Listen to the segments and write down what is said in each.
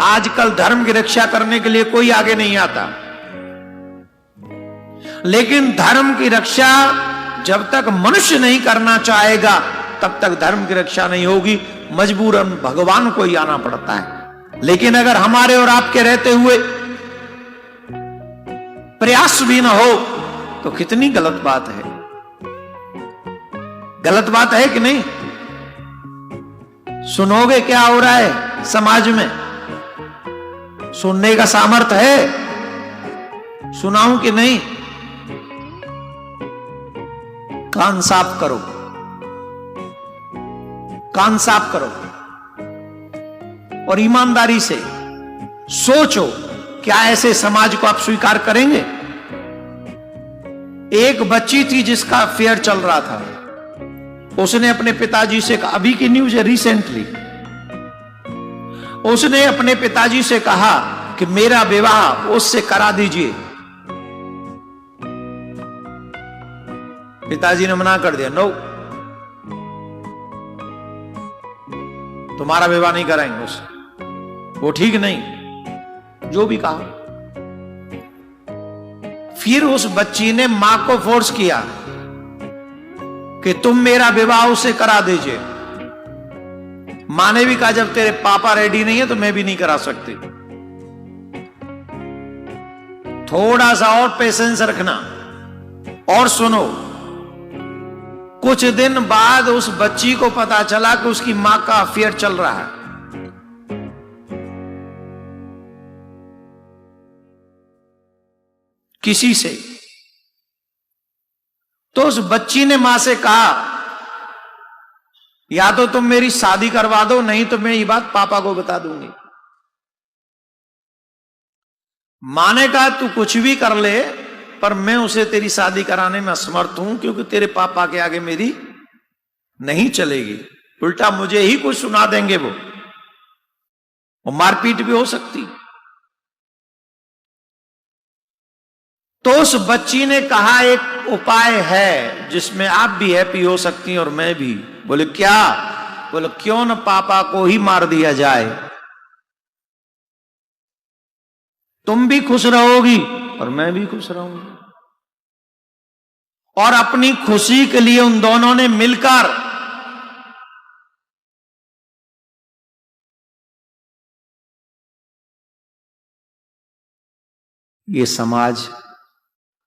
आजकल धर्म की रक्षा करने के लिए कोई आगे नहीं आता, लेकिन धर्म की रक्षा जब तक मनुष्य नहीं करना चाहेगा तब तक धर्म की रक्षा नहीं होगी। मजबूरन भगवान को ही आना पड़ता है। लेकिन अगर हमारे और आपके रहते हुए प्रयास भी ना हो तो कितनी गलत बात है। गलत बात है कि नहीं? सुनोगे क्या हो रहा है समाज में? सुनने का सामर्थ्य है? सुनाऊं कि नहीं? कान साफ करो, कान साफ करो और ईमानदारी से सोचो, क्या ऐसे समाज को आप स्वीकार करेंगे? एक बच्ची थी जिसका अफेयर चल रहा था, उसने अपने पिताजी से कहा, अभी की न्यूज है रिसेंटली, उसने अपने पिताजी से कहा कि मेरा विवाह उससे करा दीजिए। पिताजी ने मना कर दिया, नो, तुम्हारा विवाह नहीं कराएंगे उससे, वो ठीक नहीं, जो भी कहा। फिर उस बच्ची ने मां को फोर्स किया कि तुम मेरा विवाह उससे करा दीजिए। मां ने भी कहा जब तेरे पापा रेडी नहीं है तो मैं भी नहीं करा सकती। थोड़ा सा और पेशेंस रखना और सुनो। कुछ दिन बाद उस बच्ची को पता चला कि उसकी मां का अफेयर चल रहा है। किसी से। तो उस बच्ची ने मां से कहा, या तो तुम मेरी शादी करवा दो, नहीं तो मैं ये बात पापा को बता दूंगी। मां ने कहा तू कुछ भी कर ले, पर मैं उसे तेरी शादी कराने में असमर्थ हूं, क्योंकि तेरे पापा के आगे मेरी नहीं चलेगी। उल्टा मुझे ही कुछ सुना देंगे वो मारपीट भी हो सकती। तो उस बच्ची ने कहा एक उपाय है जिसमें आप भी हैप्पी हो सकती हैं और मैं भी। बोले क्या? बोले क्यों न पापा को ही मार दिया जाए, तुम भी खुश रहोगी और मैं भी खुश रहूंगी। और अपनी खुशी के लिए उन दोनों ने मिलकर ये समाज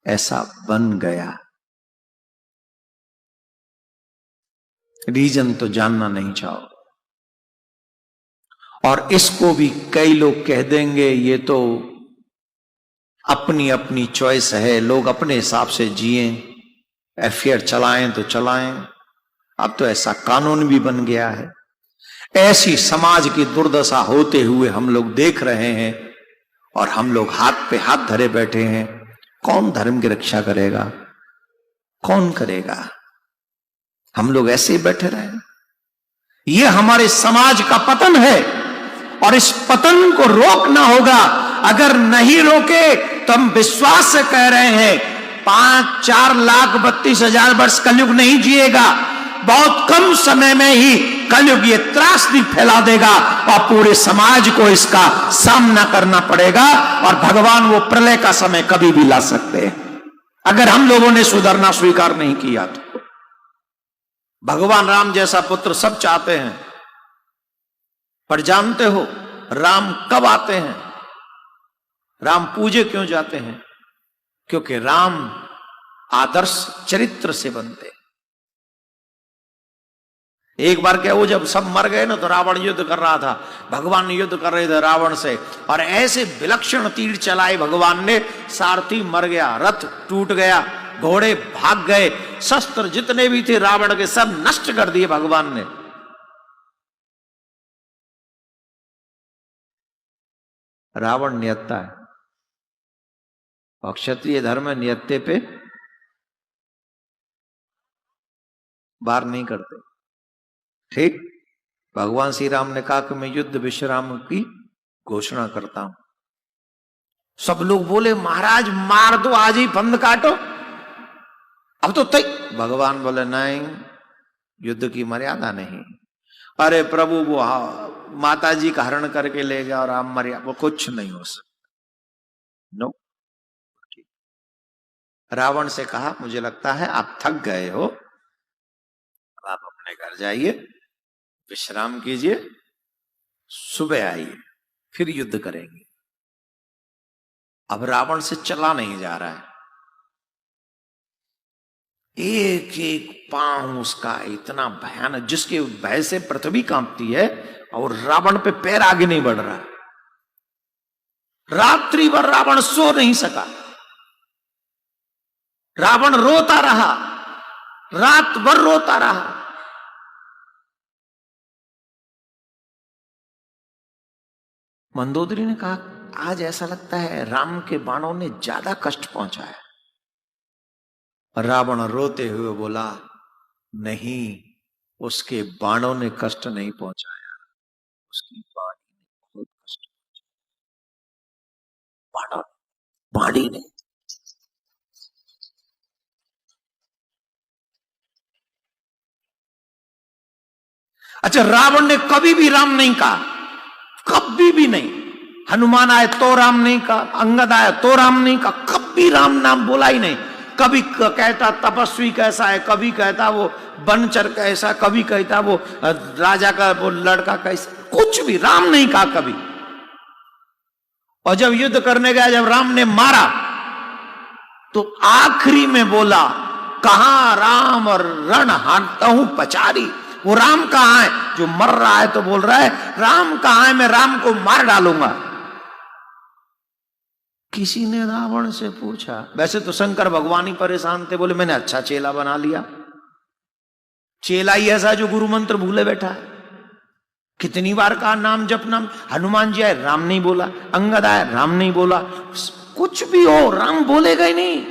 ऐसा बन गया। रीजन तो जानना नहीं चाहो, और इसको भी कई लोग कह देंगे ये तो अपनी अपनी चॉइस है, लोग अपने हिसाब से जिए, अफेयर चलाएं तो चलाएं। अब तो ऐसा कानून भी बन गया है। ऐसी समाज की दुर्दशा होते हुए हम लोग देख रहे हैं और हम लोग हाथ पे हाथ धरे बैठे हैं। कौन धर्म की रक्षा करेगा? कौन करेगा? हम लोग ऐसे ही बैठे रहे। ये हमारे समाज का पतन है और इस पतन को रोकना होगा। अगर नहीं रोके तो हम विश्वास से कह रहे हैं 5,4,32,000 वर्ष कलयुग नहीं जिएगा। बहुत कम समय में ही कलयुग ये त्रासदी फैला देगा और पूरे समाज को इसका सामना करना पड़ेगा। और भगवान वो प्रलय का समय कभी भी ला सकते हैं अगर हम लोगों ने सुधरना स्वीकार नहीं किया तो। भगवान राम जैसा पुत्र सब चाहते हैं, पर जानते हो राम कब आते हैं? राम पूजे क्यों जाते हैं? क्योंकि राम आदर्श चरित्र से बनते। एक बार क्या, वो जब सब मर गए ना तो रावण युद्ध कर रहा था, भगवान युद्ध कर रहे थे रावण से, और ऐसे विलक्षण तीर चलाए भगवान ने, सारथी मर गया, रथ टूट गया, घोड़े भाग गए, शस्त्र जितने भी थे रावण के सब नष्ट कर दिए भगवान ने। रावण नियत्ता है और क्षत्रिय धर्म नियत्ते पे बार नहीं करते। ठीक, भगवान श्री राम ने कहा कि मैं युद्ध विश्राम की घोषणा करता हूं। सब लोग बोले महाराज मार दो, आज ही फंद काटो, अब तो तय। भगवान बोले नहीं, युद्ध की मर्यादा नहीं। अरे प्रभु वो माता जी का हरण करके ले गया और राम मर गया, वो कुछ नहीं हो सकता। नो। रावण से कहा मुझे लगता है आप थक गए हो, अब आप अपने घर जाइए, विश्राम कीजिए, सुबह आइए, फिर युद्ध करेंगे। अब रावण से चला नहीं जा रहा है, एक एक पांव उसका इतना भयानक, जिसके भय से पृथ्वी कांपती है, और रावण पे पैर आगे नहीं बढ़ रहा। रात्रि भर रावण सो नहीं सका, रावण रोता रहा, रात भर रोता रहा। मंदोदरी ने कहा आज ऐसा लगता है राम के बाणों ने ज्यादा कष्ट पहुंचाया। रावण रोते हुए बोला नहीं, उसके बाणों ने कष्ट नहीं पहुंचाया, उसकी वाणी ने बहुत कष्ट पहुंचाया। वाणी ने। अच्छा, रावण ने कभी भी राम नहीं कहा, कभी भी नहीं। हनुमान आए तो राम नहीं कहा, अंगद आए तो राम नहीं कहा, कभी राम नाम बोला ही नहीं। कभी कहता तपस्वी कैसा है, कभी कहता वो बनचर कैसा, कभी कहता वो राजा का वो लड़का कैसा, कुछ भी राम नहीं कहा कभी। और जब युद्ध करने गया, जब राम ने मारा तो आखिरी में बोला कहां राम और रण हारता हूं पचारी। वो राम कहां है, जो मर रहा है तो बोल रहा है राम कहां है, मैं राम को मार डालूंगा। किसी ने रावण से पूछा, वैसे तो शंकर भगवान ही परेशान थे, बोले मैंने अच्छा चेला बना लिया। चेला ही ऐसा जो गुरु मंत्र भूले बैठा है। कितनी बार कहा नाम जपना, हनुमान जी आए राम नहीं बोला, अंगद आए राम नहीं बोला, कुछ भी हो राम बोलेगा ही नहीं।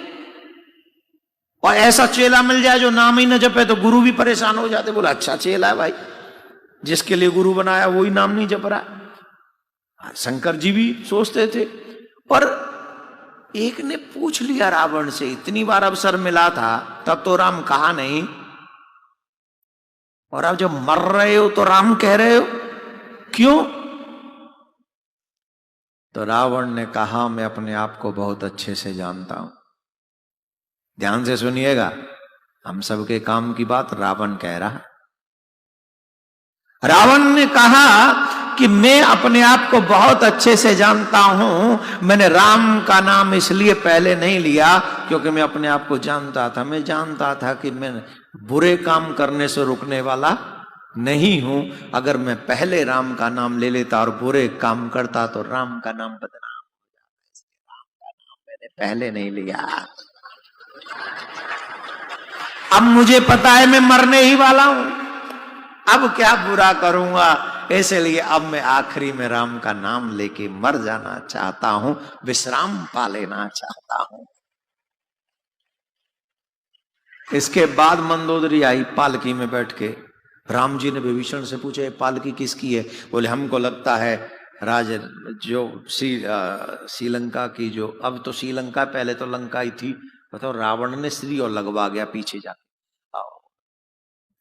और ऐसा चेला मिल जाए जो नाम ही न जपे तो गुरु भी परेशान हो जाते, बोला अच्छा चेला है भाई, जिसके लिए गुरु बनाया वही नाम नहीं जप रहा। शंकर जी भी सोचते थे। और एक ने पूछ लिया रावण से, इतनी बार अवसर मिला था तब तो राम कहा नहीं, और अब जब मर रहे हो तो राम कह रहे हो, क्यों? तो रावण ने कहा मैं अपने आप को बहुत अच्छे से जानता हूं। ध्यान से सुनिएगा, हम सबके काम की बात रावण कह रहा है। रावण ने कहा कि मैं अपने आप को बहुत अच्छे से जानता हूं, मैंने राम का नाम इसलिए पहले नहीं लिया क्योंकि मैं अपने आप को जानता था। मैं जानता था कि मैं बुरे काम करने से रुकने वाला नहीं हूं। अगर मैं पहले राम का नाम ले लेता और बुरे काम करता तो राम का नाम बदनाम हो जाता, इसलिए राम का नाम मैंने पहले नहीं लिया। अब मुझे पता है मैं मरने ही वाला हूं, अब क्या बुरा करूंगा, इसलिए अब मैं आखिरी में राम का नाम लेके मर जाना चाहता हूं, विश्राम पा लेना चाहता हूं। इसके बाद मंदोदरी आई पालकी में बैठ के। राम जी ने विभीषण से पूछा ये पालकी किसकी है? बोले हमको लगता है राज जो श्रीलंका की, जो अब तो श्रीलंका पहले तो लंका ही थी, बताओ रावण ने श्री और लगवा गया पीछे जाके,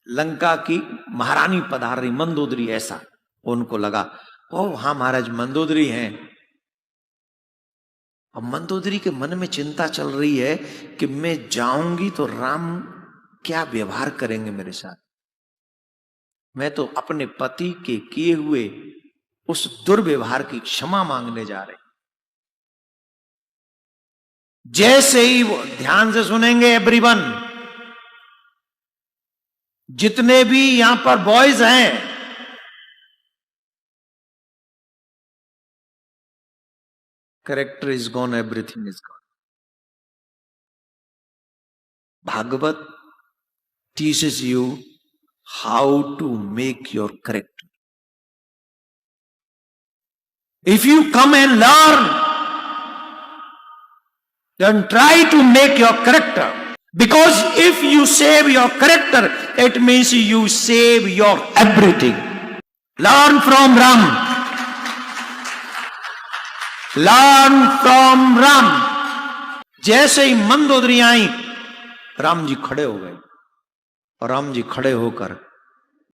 लंका की महारानी पधार रही मंदोदरी, ऐसा उनको लगा ओ हाँ महाराज मंदोदरी हैं। अब मंदोदरी के मन में चिंता चल रही है कि मैं जाऊंगी तो राम क्या व्यवहार करेंगे मेरे साथ। मैं तो अपने पति के किए हुए उस दुर्व्यवहार की क्षमा मांगने जा रही। जैसे ही वो, ध्यान से सुनेंगे एवरीवन, जितने भी यहां पर बॉयज हैं, character is gone, everything is gone. Bhagavat teaches you how to make your character. If you come and learn, then try to make your character. Because if you save your character, it means you save your everything. Learn from Ram. Learn from Ram. जैसे ही मंदोदरी आई, राम जी खड़े हो गए और राम जी खड़े होकर